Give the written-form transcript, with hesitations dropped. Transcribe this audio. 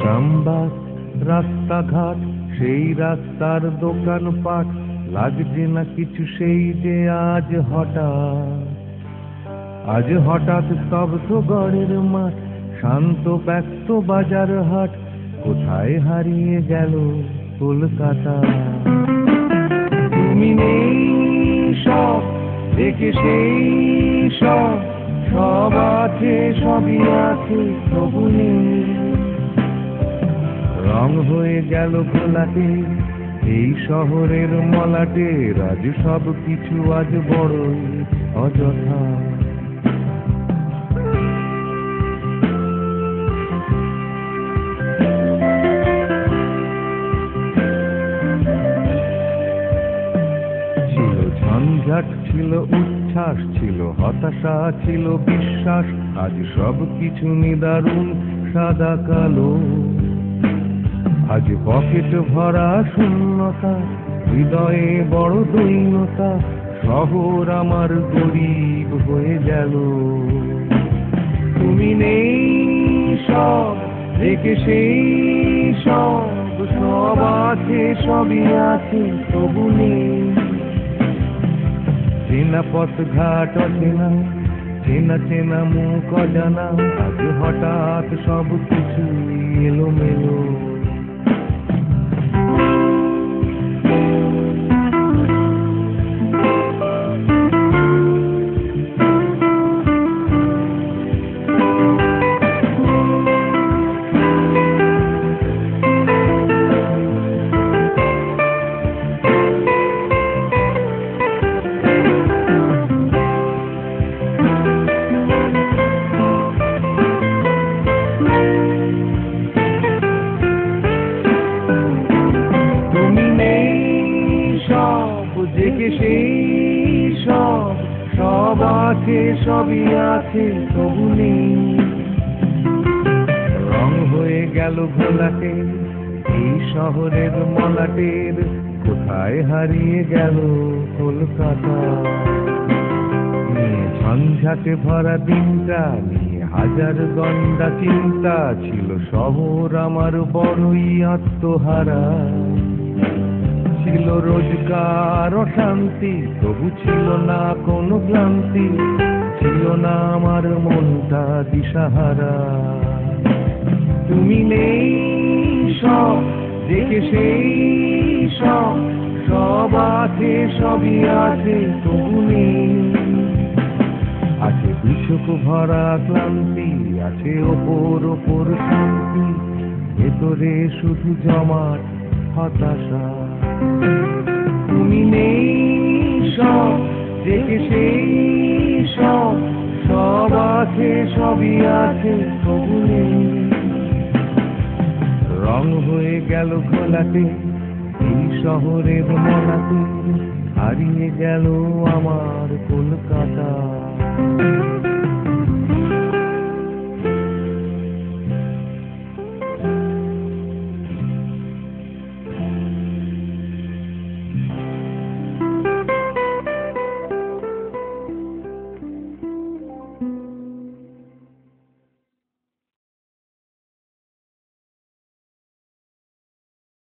ট্রামবাস রাস্তাঘাট সেই রাস্তার দোকানপাট লাগছে না কিছু সেই যে আজ হঠাৎ স্তব্ধ গড়ের মাঠ শান্ত ব্যস্ত বাজার হাট কোথায় হারিয়ে গেল কলকাতা তুমি নেই সব দেখে সেই সব আছে সবই আছে তবু নেই রং হয়ে গেল ঘোলাটে এই শহরের মলাটে আজ সব কিছু আজ বড়ই অযথা ছিল ঝঞ্ঝাট ছিল উচ্ছ্বাস ছিল হতাশা ছিল বিশ্বাস আজ সব কিছু নিদারুণ সাদা কালো আজ পকেট ভরা শূন্যতা হৃদয়ে বড় দৈন্যতা শহর আমার গরিব হয়ে গেল তুমি নেই সব দেখে সেই সব আছে সবই আছে তবু নেই চেনা পথ ঘাট অচেনা চেনা চেনা মুখ অজানা আজ হঠাৎ সব কিছু এলোমেলো দেখে সেই সব আছে সবই আছে তবু নেই রং হয়ে গেল ঘোলাটে এই শহরের মলাটের কোথায় হারিয়ে গেল কলকাতা নিয়ে ঝঞ্ঝাটে ভরা দিনটা নিয়ে হাজার গন্ডা চিন্তা ছিল শহর আমার বড়ই আত্মহারা ছিল রোজগার অশান্তি তবু ছিল না কোনো ক্লান্তি ছিল না আমার মনটা দিশাহারা তুমি নেই সব দেখে সেই সব আছে সবই আছে তবু নেই আছে দুচোখ ভরা ক্লান্তি আছে ওপর শান্তি ভেতরে শুধু জমাট হতাশা তুমি নেই সব দেখে সেই সব আছে সবই আছে তবু নেই রং হয়ে গেল ঘোলাটে এই শহরের মলাটে হারিয়ে গেল আমার কলকাতা।